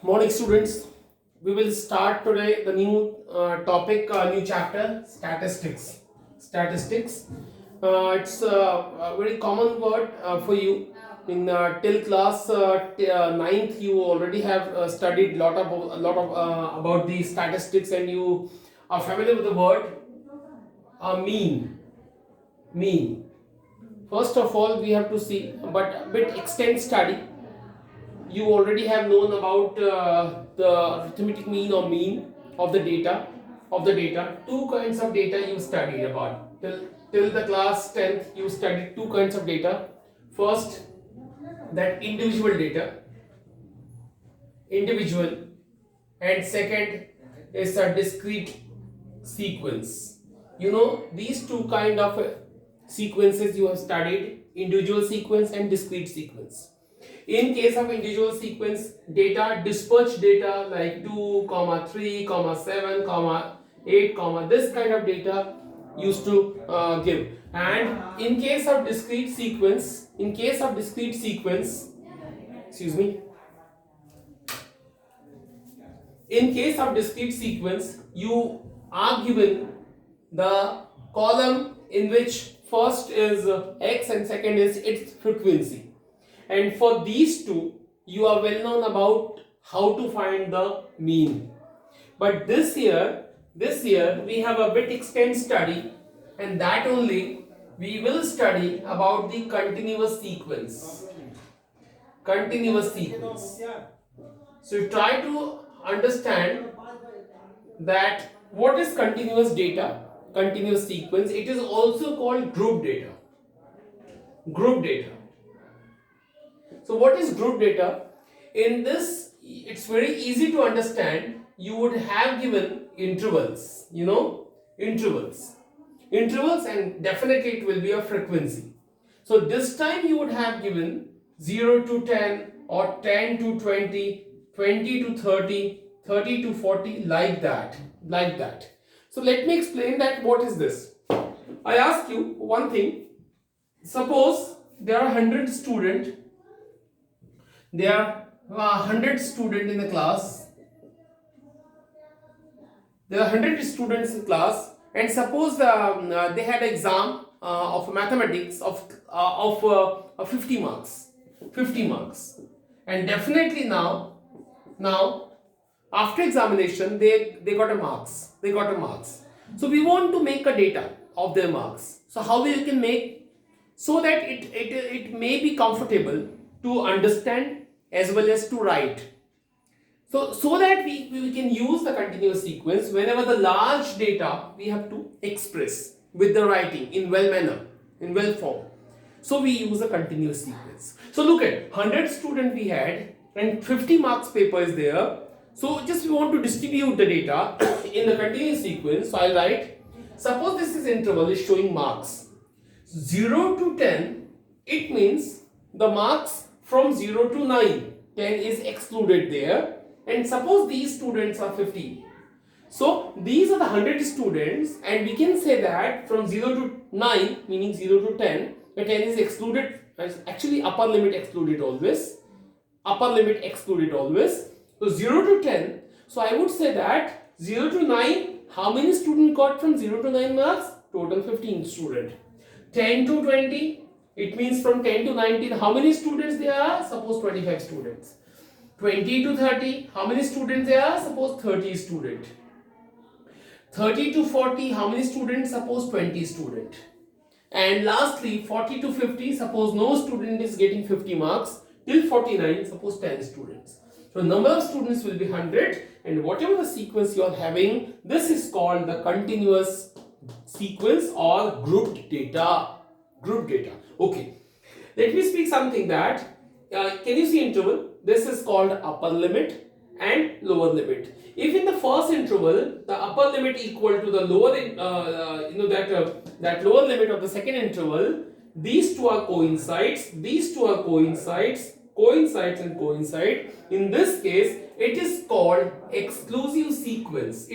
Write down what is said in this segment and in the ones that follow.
Morning, students. We will start today the new topic, new chapter, statistics. Statistics. It's a very common word for you. In till class ninth, you already have studied lot of about the statistics, and you are familiar with the word mean. Mean. First of all, we have to see, but a bit extent study. You already have known about the arithmetic mean or mean of the data. Two kinds of data you studied about till the class 10th. You studied two kinds of data. First, that individual, and second is a discrete sequence. You know these two kind of sequences you have studied: individual sequence and discrete sequence. In case of individual sequence data, dispatched data like 2, 3, 7, 8, this kind of data used to give. And in case of discrete sequence, excuse me, in case of discrete sequence, you are given the column in which first is x and second is its frequency. And for these two, you are well known about how to find the mean. But this year we have a bit extent study, and that only we will study about the continuous sequence. Continuous sequence. So you try to understand that what is continuous data, continuous sequence. It is also called group data. Group data. So what is group data? In this, it's very easy to understand. You would have given intervals, intervals, and definitely it will be a frequency. So this time you would have given 0 to 10 or 10 to 20, 20 to 30, 30 to 40, like that. So let me explain that. What is this? I ask you one thing. Suppose there are 100 students. There are 100 students in the class. There are 100 students in class, and suppose they had exam of mathematics of 50 marks. 50 marks. And definitely now after examination they got a marks. So we want to make a data of their marks. So how we can make, so that it may be comfortable to understand as well as to write. So that we can use the continuous sequence whenever the large data we have to express with the writing in well manner, in well form. So we use a continuous sequence. So look at 100 students we had, and 50 marks paper is there. So just we want to distribute the data in the continuous sequence. So I'll write, suppose this is interval is showing marks 0 to 10. It means the marks from 0 to 9, 10 is excluded there, and suppose these students are 50. So these are the 100 students, and we can say that from 0 to 9, meaning 0 to 10, the 10 is excluded, actually upper limit excluded always. So 0 to 10, so I would say that 0 to 9, how many students got from 0 to 9 marks? Total 15 students. 10 to 20, it means from 10 to 19, how many students there are? Suppose 25 students. 20 to 30, how many students there are? Suppose 30 students. 30 to 40, how many students? Suppose 20 students. And lastly, 40 to 50, suppose no student is getting 50 marks. Till 49, suppose 10 students. So number of students will be 100, and whatever the sequence you are having, this is called the continuous sequence or grouped data. Okay. Let me speak something that, can you see interval? This is called upper limit and lower limit. If in the first interval the upper limit equal to the lower, that lower limit of the second interval, these two are coincide. In this case, it is called exclusive sequence.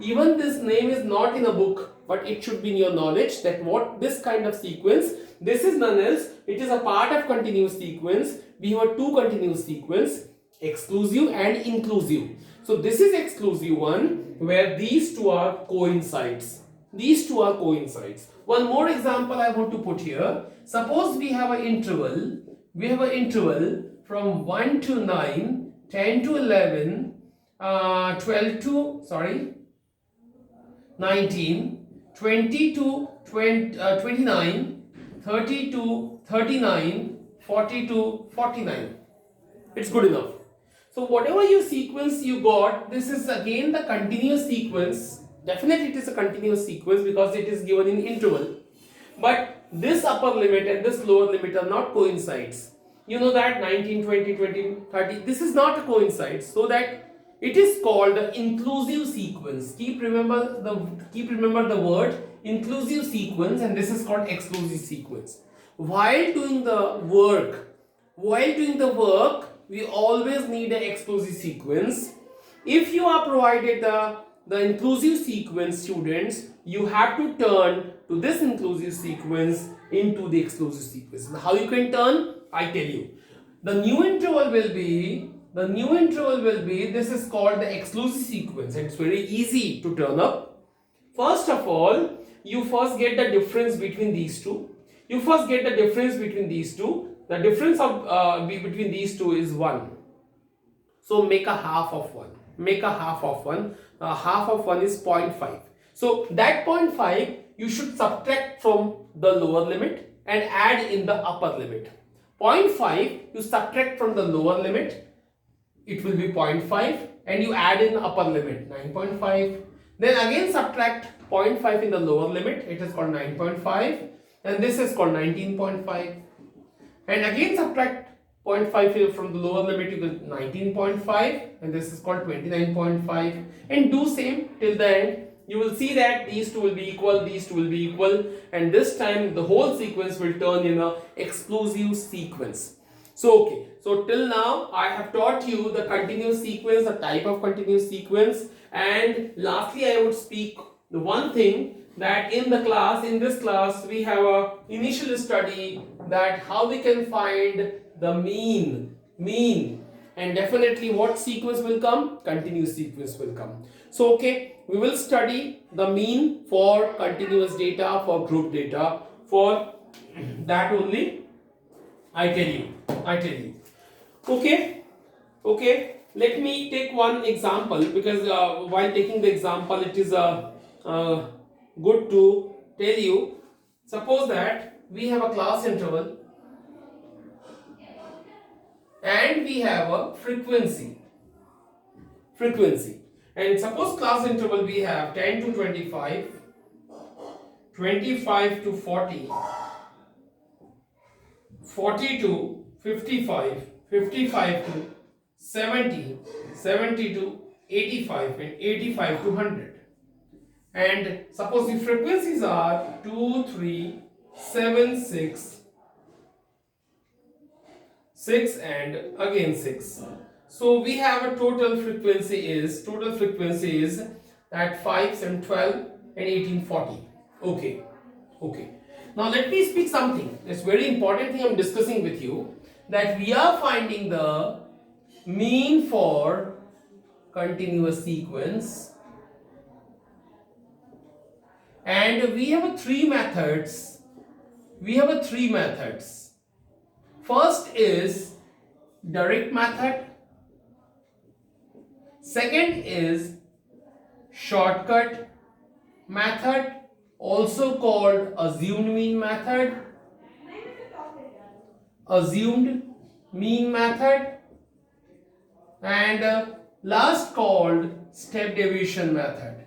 Even this name is not in a book, but it should be in your knowledge that what this kind of sequence, This is none else. It is a part of continuous sequence. We have two continuous sequence, exclusive and inclusive. So this is exclusive one where these two are coincides. These two are coincides. One more example I want to put here. Suppose we have an interval. We have an interval from 1 to 9, 10 to 11, 12 to 19, 20 to 29, 30 to 39, 40 to 49. It's good enough. So whatever your sequence you got, this is again the continuous sequence. Definitely it is a continuous sequence because it is given in interval. But this upper limit and this lower limit are not coincides. You know that 19, 20, 20, 30, this is not a coincide. So that it is called the inclusive sequence. Keep remember the word inclusive sequence, and this is called exclusive sequence. While doing the work, we always need an exclusive sequence. If you are provided the inclusive sequence, students, you have to turn to this inclusive sequence into the exclusive sequence. Now, how you can turn? I tell you. The new interval will be, this is called the exclusive sequence, and it's very easy to turn up. First of all, you first get the difference between these two. The difference of between these two is 1. So make a half of 1. Half of 1 is 0.5. So that 0.5 you should subtract from the lower limit and add in the upper limit. 0.5 you subtract from the lower limit, it will be 0.5, and you add in the upper limit, 9.5. Then again subtract 0.5 in the lower limit, it is called 9.5, and this is called 19.5. And again subtract 0.5 from the lower limit, you get 19.5, and this is called 29.5. And do same till the end. You will see that these two will be equal, and this time the whole sequence will turn in a exclusive sequence. So okay, so till now I have taught you the continuous sequence, the type of continuous sequence, and lastly I would speak the one thing that in this class we have a initial study that how we can find the mean, and definitely what sequence will come? Continuous sequence will come. So okay, we will study the mean for continuous data, for group data. For that only I tell you. Okay, let me take one example, because while taking the example it is good to tell you. Suppose that we have a class interval and we have a frequency, and suppose class interval we have 10 to 25, 25 to 40, 40 to 55, 55 to 70, 70 to 85, and 85 to 100. And suppose the frequencies are 2, 3, 7, 6, 6 and again 6. So we have a total frequency is that 5, 7, 12 and 18, 40. Okay. Now let me speak something. It's very important thing I'm discussing with you, that we are finding the mean for continuous sequence, and we have three methods. First is direct method. Second is shortcut method, also called assumed mean method. And last called step deviation method.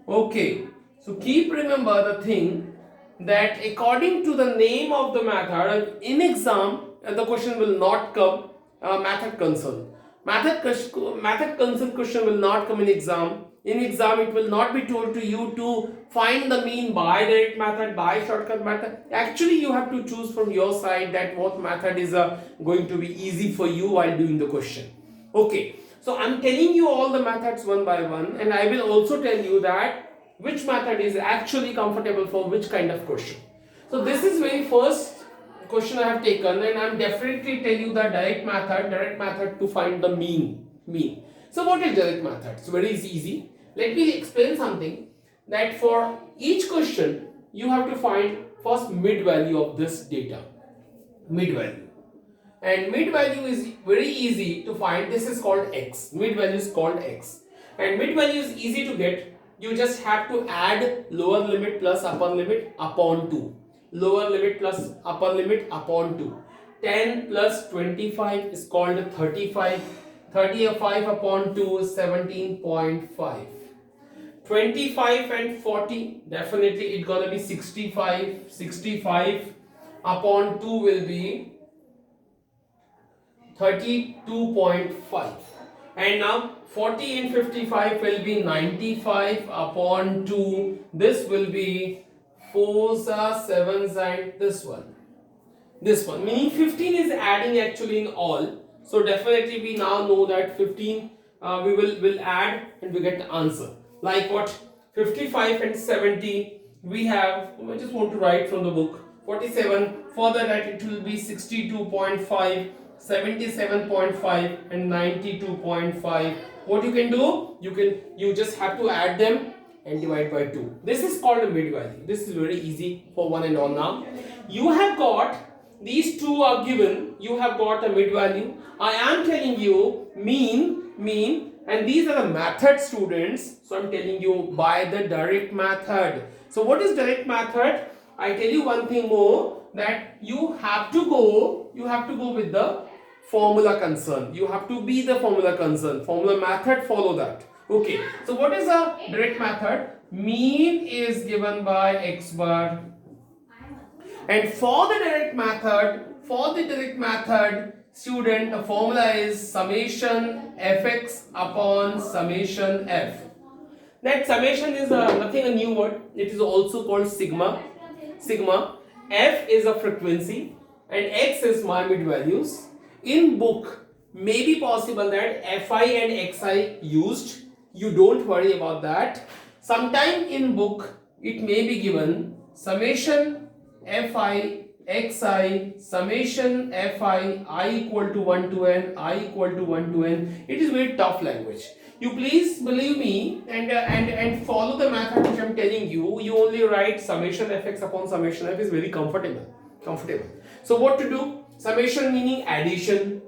Okay, so keep remember the thing that according to the name of the method in exam, the question will not come method concern question will not come in exam. In exam it will not be told to you to find the mean by direct method, by shortcut method. Actually you have to choose from your side that what method is going to be easy for you while doing the question. Okay, so I'm telling you all the methods one by one, and I will also tell you that which method is actually comfortable for which kind of question. So this is very first question I have taken, and I'm definitely tell you the direct method to find the mean. So what is direct method? It's very easy. Let me explain something, that for each question you have to find first mid value of this data, mid value. And mid value is very easy to find. This is called x. Mid value is called x, and mid value is easy to get. You just have to add lower limit plus upper limit upon 2. Lower limit plus upper limit upon 2. 10 plus 25 is called 35. 35 upon 2 is 17.5. 25 and 40, definitely it's gonna be 65. 65 upon 2 will be 32.5. And now 40 and 55 will be 95 upon 2. This will be 4s, 7s, and this one. This one, meaning 15 is adding actually in all. So definitely we now know that 15 we will add and we get the answer. Like what? 55 and 70 we have, I just want to write from the book. 47, further that it will be 62.5, 77.5 and 92.5. What you can do? You just have to add them and divide by 2. This is called a mid value. This is very easy for one and all. Now you have got these two are given. You have got a mid value. I am telling you mean, and these are the method, students. So I'm telling you by the direct method. So what is direct method? I tell you one thing more, that you have to go with the formula concern. You have to be the formula concern. Formula method, follow that. Okay. So what is a direct method? Mean is given by x bar. And for the direct method, student, the formula is summation fx upon summation f. That summation is nothing a new word. It is also called sigma. Sigma. F is a frequency and x is my mid values. In book, may be possible that fi and xi used. You don't worry about that. Sometime in book, it may be given summation fi xi summation fi I equal to 1 to n, I equal to 1 to n. It is very tough language. You please believe me and follow the method which I am telling you. You only write summation fx upon summation f is very comfortable. So what to do? Summation meaning addition.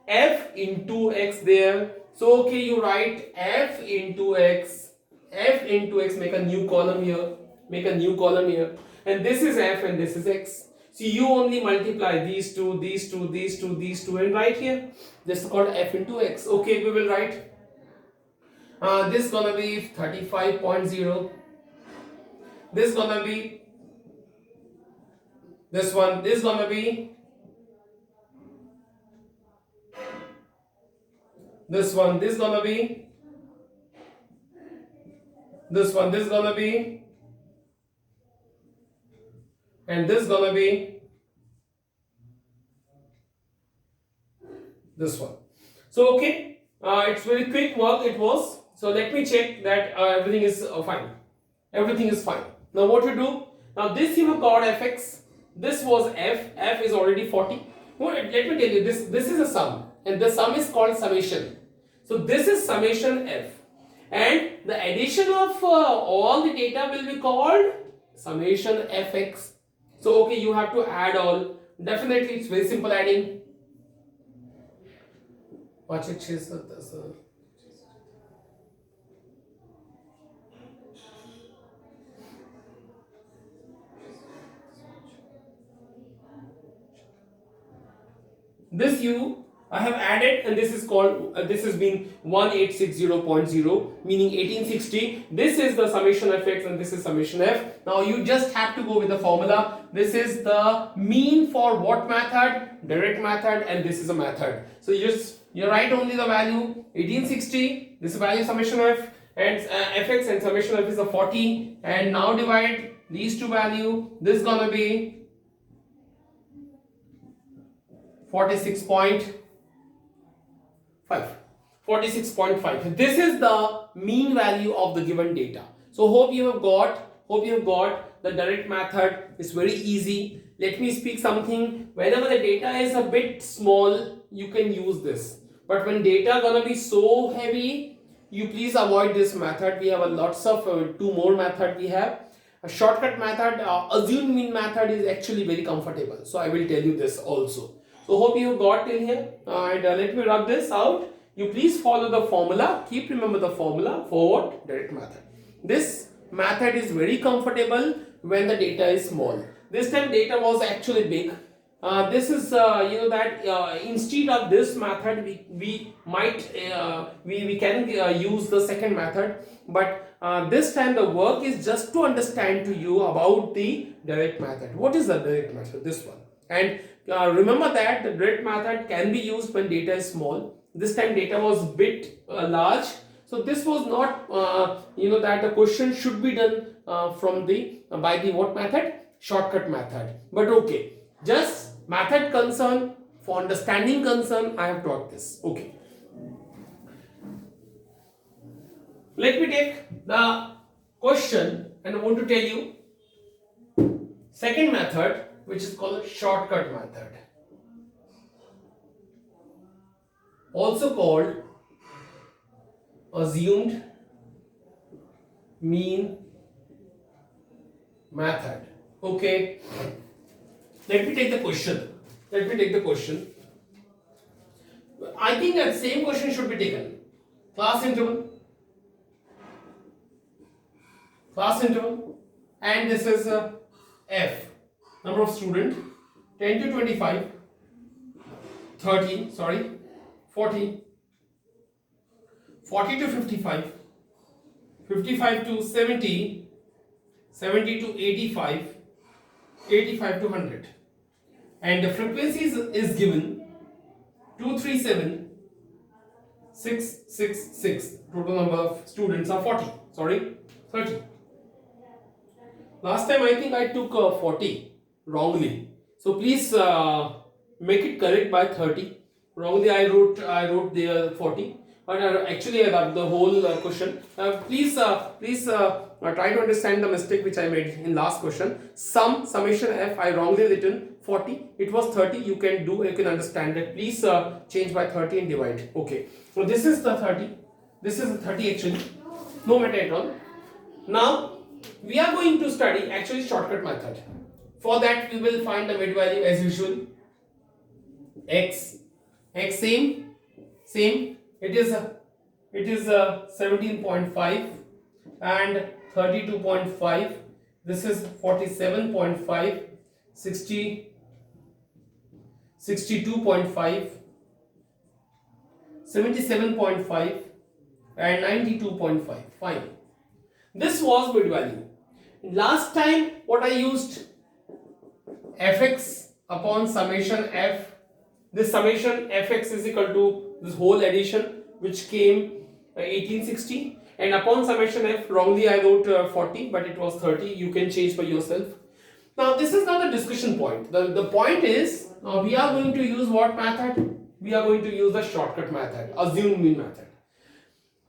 F into x there. So okay, you write f into x. F into x, make a new column here. And this is f and this is x. So you only multiply these two, and right here. This is called f into x. Okay, we will write. This is gonna be 35.0. This is gonna be this one. This is gonna be this one. This is gonna be this one. This is gonna be, and this is gonna be this one. So okay, it's very quick work. It was. So let me check that everything is fine. Everything is fine. Now what to do? Now this you have got fx. This was f. F is already 40. Well, let me tell you, this is a sum, and the sum is called summation. So this is summation f, and the addition of all the data will be called summation fx. So okay, you have to add all. Definitely, it's very simple adding. Watch it. This I have added, and this is called this has been 1860.0, meaning 1860. This is the summation fx and this is summation f. Now you just have to go with the formula. This is the mean for what method? Direct method, and this is a method. So you write only the value 1860. This value summation f and fx, and summation f is a 40. And now divide these two value. This is gonna be 46.5. 46.5. This is the mean value of the given data. So hope you have got the direct method. It's very easy. Let me speak something. Whenever the data is a bit small, you can use this. But when data gonna be so heavy, you please avoid this method. We have a lots of two more method we have. A shortcut method, assumed mean method is actually very comfortable. So I will tell you this also. So hope you got till here. And let me rub this out. You please follow the formula. Keep remember the formula for what? Direct method. This method is very comfortable when the data is small. This time data was actually big. This is instead of this method we might we can use the second method, but this time the work is just to understand to you about the direct method. What is the direct method? This one. And remember that the direct method can be used when data is small. This time data was bit large, so this was not that the question should be done from the by the what method? Shortcut method. But okay, just method concern, for understanding concern, I have taught this. Okay. Let me take the question and I want to tell you second method, which is called shortcut method, also called assumed mean method. Okay. Let me take the question. I think that same question should be taken. Class interval, and this is F, number of student, 10 to 25, 30, 40, 40 to 55, 55 to 70, 70 to 85, 85 to 100. And the frequency is given 237, 666. Total number of students are 30. Last time I think I took 40 wrongly. So please make it correct by 30. Wrongly I wrote there 40. But actually the whole question. Please try to understand the mistake which I made in last question. Summation F I wrongly written 40. It was 30. You can understand it. Please change by 30 and divide. Okay. So this is the 30. This is the 30 actually. No matter at all. Now we are going to study actually shortcut method. For that we will find the mid value as usual. X same. It is 17.5 and 32.5. This is 47.5, 62.5, 77.5 and 92.5. Fine. This was mid value. Last time what I used, fx upon summation f. This summation fx is equal to this whole addition which came 1860, and upon summation f wrongly I wrote 40 but it was 30. You can change by yourself. Now this is not the discussion point. The point is we are going to use what method? We are going to use the shortcut method, assumed mean method.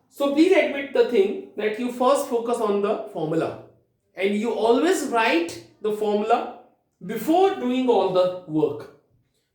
So please admit the thing that you first focus on the formula and you always write the formula before doing all the work.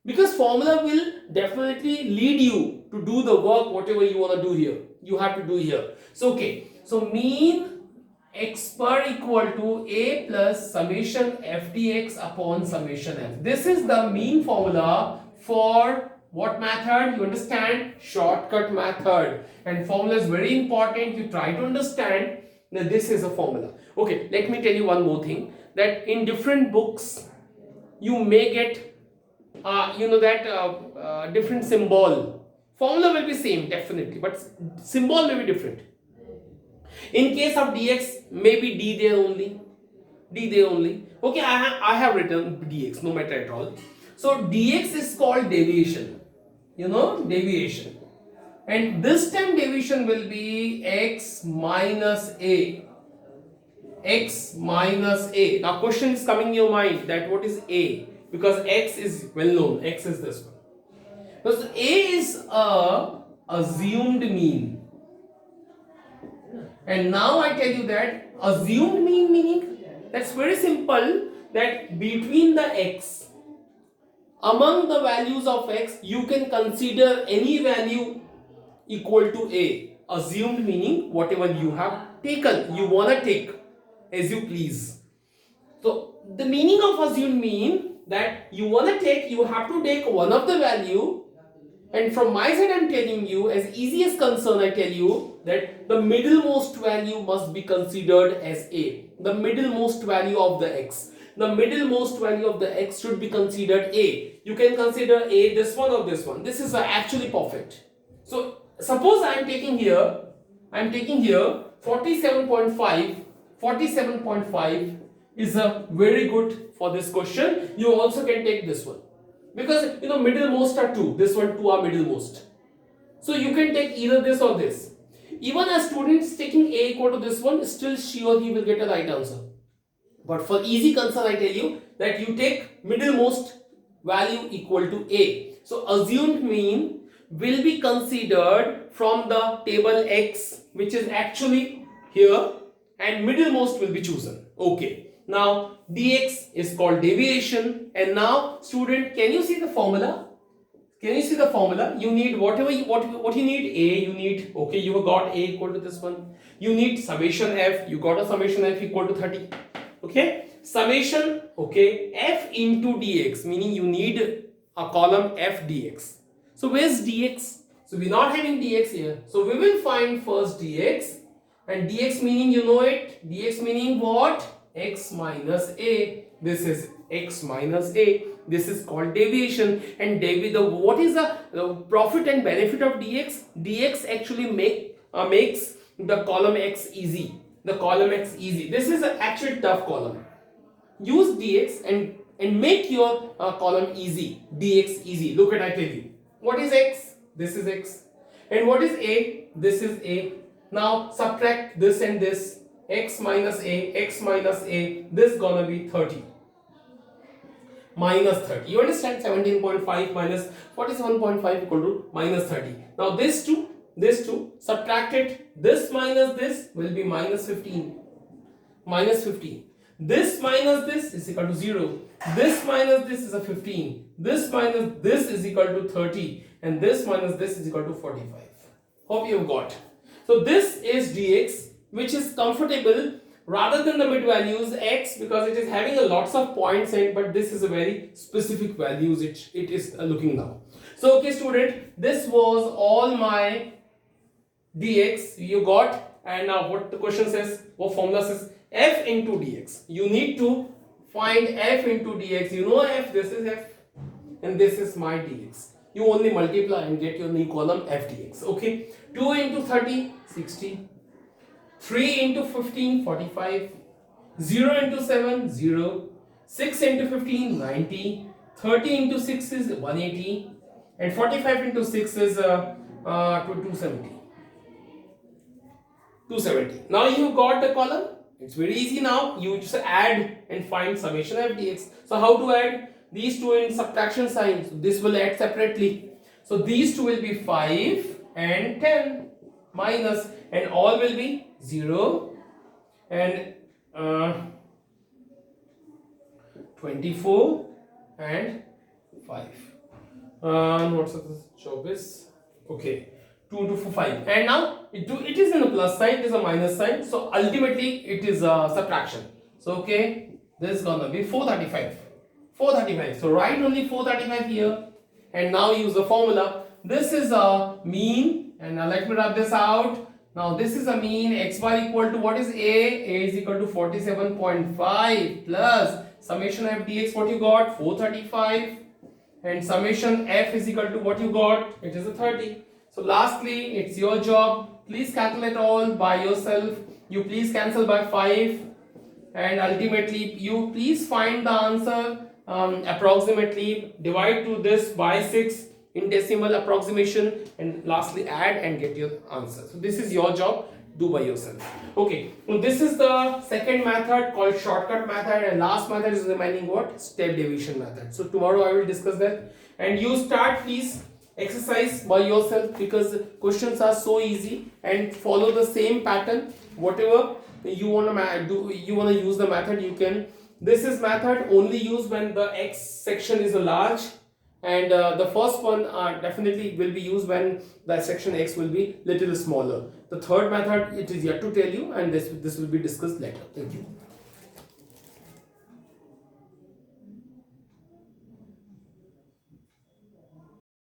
Because formula will definitely lead you to do the work, whatever you want to do here. You have to do here. So, okay. So, mean x bar equal to a plus summation f dx upon summation f. This is the mean formula for what method? You understand? Shortcut method. And formula is very important. You try to understand that this is a formula. Okay, let me tell you one more thing. That in different books, you may get different symbol. Formula will be same definitely, but symbol may be different. In case of dx, maybe d there only. Okay, I have written dx, no matter at all. So dx is called deviation. Deviation. And this time deviation will be x minus a. Now question is coming in your mind that what is a? Because x is well known. X is this one. Because a is a assumed mean. And now I tell you that assumed mean meaning, that's very simple, that between the x, among the values of x, you can consider any value equal to a. Assumed meaning whatever you have taken, you wanna take as you please. So the meaning of assumed mean that you wanna take, you have to take one of the value, and from my side I'm telling you, as easy as concern, I tell you that the middlemost value must be considered as a. The middlemost value of the x. The middlemost value of the x should be considered a. You can consider a this one or this one. This is actually perfect. So suppose I am taking here 47.5. 47.5 is a very good for this question. You also can take this one, because you know middlemost are 2, this one 2 are middlemost, so you can take either this or this. Even a student taking a equal to this one, still she or he will get a right answer. But for easy concern, I tell you that you take middlemost value equal to a. So assumed mean will be considered from the table x, which is actually here, and middlemost will be chosen. Okay, now dx is called deviation. And now student, can you see the formula? Can you see the formula? You need whatever you, what you need, a you need, okay, you have got a equal to this one. You need summation f, you got a summation f equal to 30. Okay, summation, okay, f into dx, meaning you need a column f dx. So where's dx? So we're not having dx here, so we will find first dx, and dx meaning you know it, dx meaning what? X minus a. This is x minus a. This is called deviation. And what is the profit and benefit of dx? Dx actually makes the column x easy. The column x easy. This is an actual tough column. Use dx and make your column easy. Dx easy. Look at, I tell you. What is x? This is x. And what is a? This is a. Now subtract this and this. X minus a, x minus a. This gonna be 30. Minus 30. You understand? 17.5 minus 47.5 equal to minus 30. Now this two, subtract it. This minus this will be minus 15. Minus 15. This minus this is equal to 0. This minus this is a 15. This minus this is equal to 30. And this minus this is equal to 45. Hope you have got. So this is dx, which is comfortable rather than the mid values x, because it is having a lots of points in, but this is a very specific values it is looking now. So okay student, this was all my dx you got. And now what the question says, what formula says, f into dx. You need to find f into dx. You know f, this is f, and this is my dx. You only multiply and get your new column f dx. Okay, 2 into 30, 60. 3 into 15, 45. 0 into 7, 0. 6 into 15, 90. 30 into 6 is 180. And 45 into 6 is 270. 270. Now you got the column. It's very easy now. You just add and find summation of dx. So how to add? These two in subtraction sign. So this will add separately. So these two will be 5 and 10 minus, and all will be 0 and 24 and 5. What's the job is? Okay, 2 into 5. And now it is in the plus sign, it is a minus sign. So ultimately it is a subtraction. So okay, this is gonna be 435. 435. So write only 435 here. And now use the formula. This is a mean. And now let me wrap this out. Now this is a mean. X bar equal to what is a? A is equal to 47.5 plus summation f dx. What you got? 435. And summation f is equal to what you got? It is a 30. So lastly, it's your job. Please calculate all by yourself. You please cancel by 5. And ultimately, you please find the answer. Approximately divide to this by 6 in decimal approximation, and lastly add and get your answer. So this is your job, do by yourself. Okay, so this is the second method called shortcut method, and last method is remaining what? Step deviation method. So tomorrow I will discuss that, and you start please exercise by yourself because questions are so easy, and follow the same pattern. whatever you want to do, you want to use the method, you can. This is method only used when the x section is large, and the first one definitely will be used when the section x will be little smaller. The third method, it is yet to tell you, and this will be discussed later. Thank you.